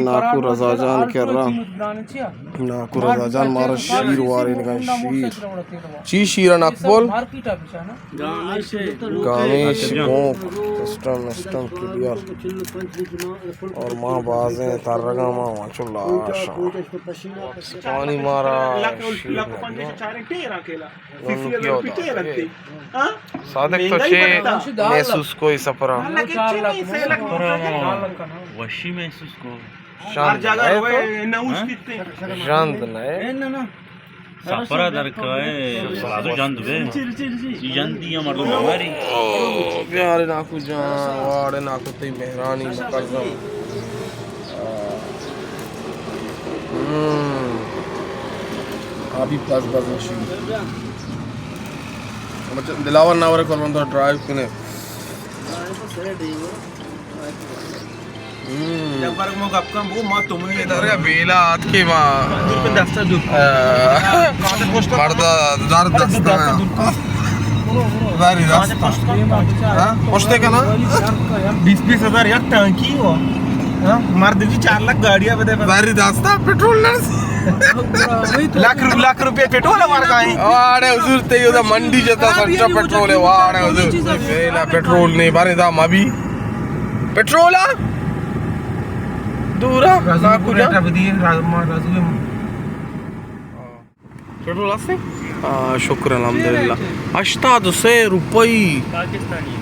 नाकू रजाजान कर रहा नाकू रजाजान मारा शीर वारे निका शीर ची शीरा नाकबोल गामेश कोंक सिस्टम सिस्टम क्लियर और माँ बाजें तारगा माँ चुल्ला पानी मारा सादक तो छे महसूस कोई सपरा वशी महसूस को शांत नहीं सपरा दरकाए साधु जंद वे जंदिया मर्दों हमारी प्यारे नाकू जान वाड़े नाकू ते मेहरानी मकरजम अभी बस बस मशीन बच्चा दिलावर ना वरे कोन तो ड्राइव कने जब बार मग आपका वो मत तुम ने इधर या बेला हाथ के मां दूर पे दस्ता दूर मर्दा जार दस्ता वारी दस्ता हां पोस्टे का ना 20-20 हजार एक टंकी हो हां मार दीजिए 4 लाख गाड़ियां बदे वारी दस्ता पेट्रोल लाख रुपए पेट्रोल हमारे का है वाड़े हुजूर ते यो मंडी जता सच्चा पेट्रोल है वाड़े हुजूर बेला पेट्रोल नहीं बारे दा मबी पेट्रोल आ दूरा नाकू जा पेट्रोल आसे शुक्र अल्हम्दुलिल्लाह 8800 रुपये पाकिस्तानी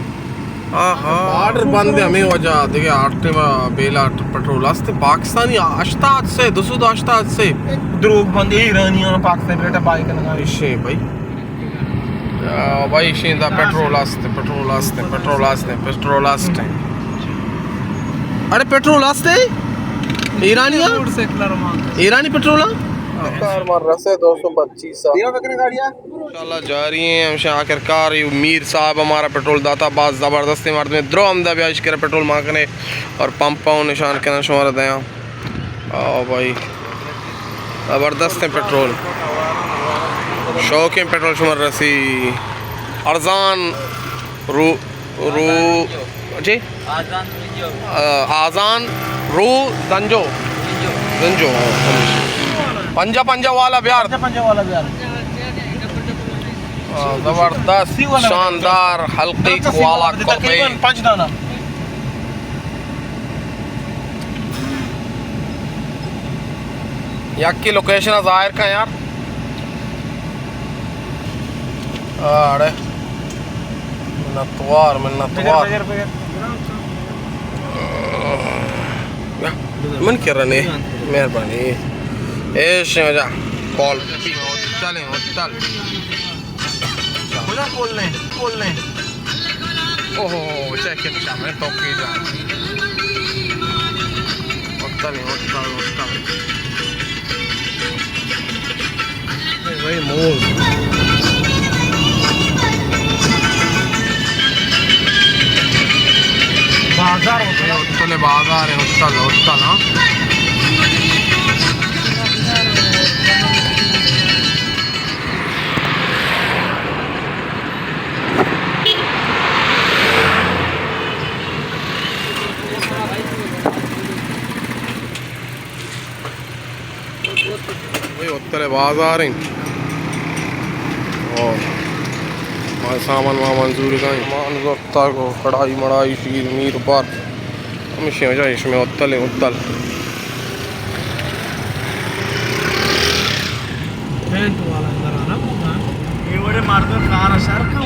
ऑर्डर बंद हमें वजह देखिए आटे में बेला पेट्रोल आस्ते पाकिस्तानी 8800 288 द्रोग बंद ईरानी पाकिस्तान बेटा बाइक लगा इशे भाई भाई इशे दा पेट्रोल आस्ते अरे पेट्रोल आस्ते ईरानी पेट्रोल कार मार रसे 225 इंशाल्लाह जा रही हैं हम आखिरकार मीर साहब हमारा पेट्रोल दाता बाज ज़बरदस्ती मर्द में द्रो हमदा ब्याज करे पेट्रोल मांगने और पंप पाऊँ निशान के ना शुमार दया आओ भाई ज़बरदस्त है पेट्रोल शौक है पेट्रोल शुमार रसी अरजान रू रू जी आजान रू दंजो दंजो पंजा पंजा वाला बिहार जबरदस्त शानदार हल्की वाला तकरीबन 5 दाना यहाँ की लोकेशन जाहिर का यार अरे मिन्नतवार मन कर रहे मेहरबानी ऐश जा कॉल चलें चल खोल लें ओहो चेक मैं तो की जा चलें भाई मोल बाजार होते हैं चले बाजार है होटल हाँ उत्तरे बाजार हैं और सामान मंजूर का ईमान ज़ब्ता को कढ़ाई मढ़ाई शीर मीर पर हमेशा वजह इसमें उत्तल है उत्तल ये बड़े मार्ग कार असर का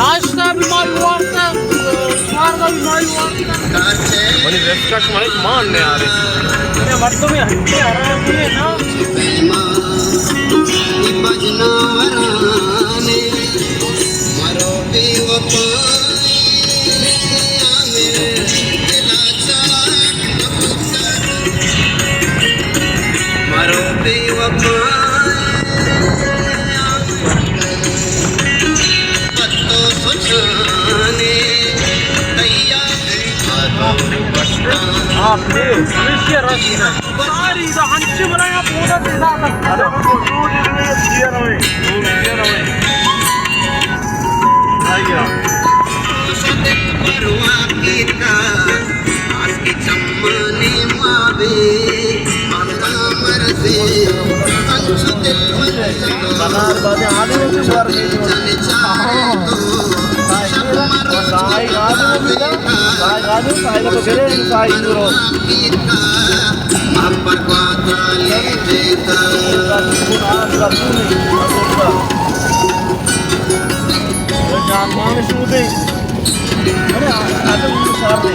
नाश्ता भी मालूम आता स्वार का भी मालूम आता बनी रेस्टोरेंट में मान नहीं आ रही ये मर्दों में हंसी आ रहा है ना बजना वराने मरो बेवफा मरो बेवफा पत्तो सोचाने आप ले ये रस्म है सारी दा हंची बनाया पूरा दिला अरे वो दूध में दिया रहे आइया परवा कीता आज की चम्मने मावे आता मरसे अंशु दिल बनार बाजे आने में बार नहीं साई गादू मिला साई गादू साई को गिरे साई दूरो अपर पाताले देता गुनाह करतू नहीं जान मान शूटे अरे आते मुझे सार दे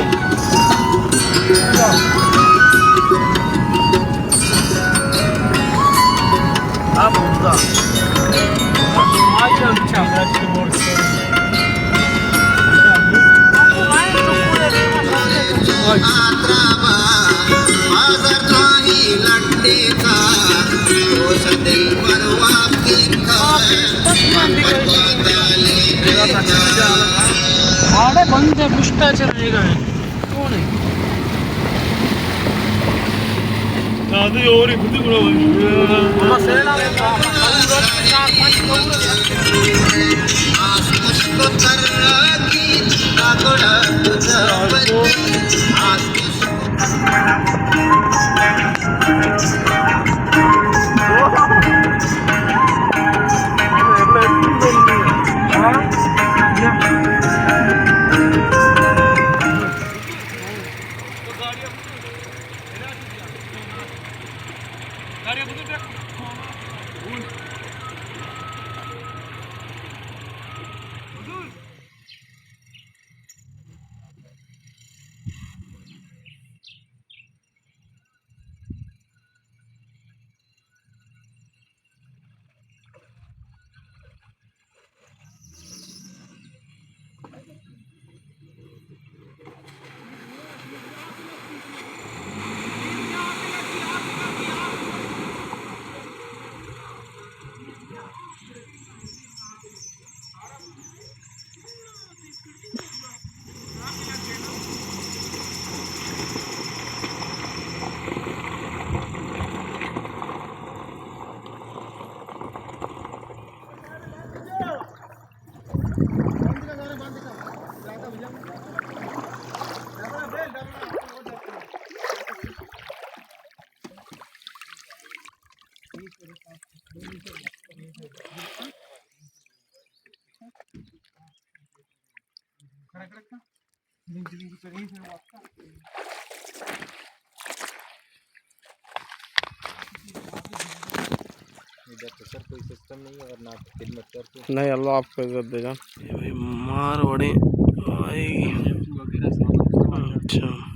आप उनका आज अच्छा आज के मोड़ से आत्रावा बाजार नाही लड्डेचा तोच दिल परवा कीता अपर पाताले देता आड़े बंद है भ्रष्टाचार रहेगा कौन है दादी और ही खुद बड़ा हम सेना में 4-5 लोग आज मुझको तरकी का थोड़ा तुझा आज नहीं, अल्लाह आपको इज्जत देगा। ये भाई मारवाड़ी आएगी। अच्छा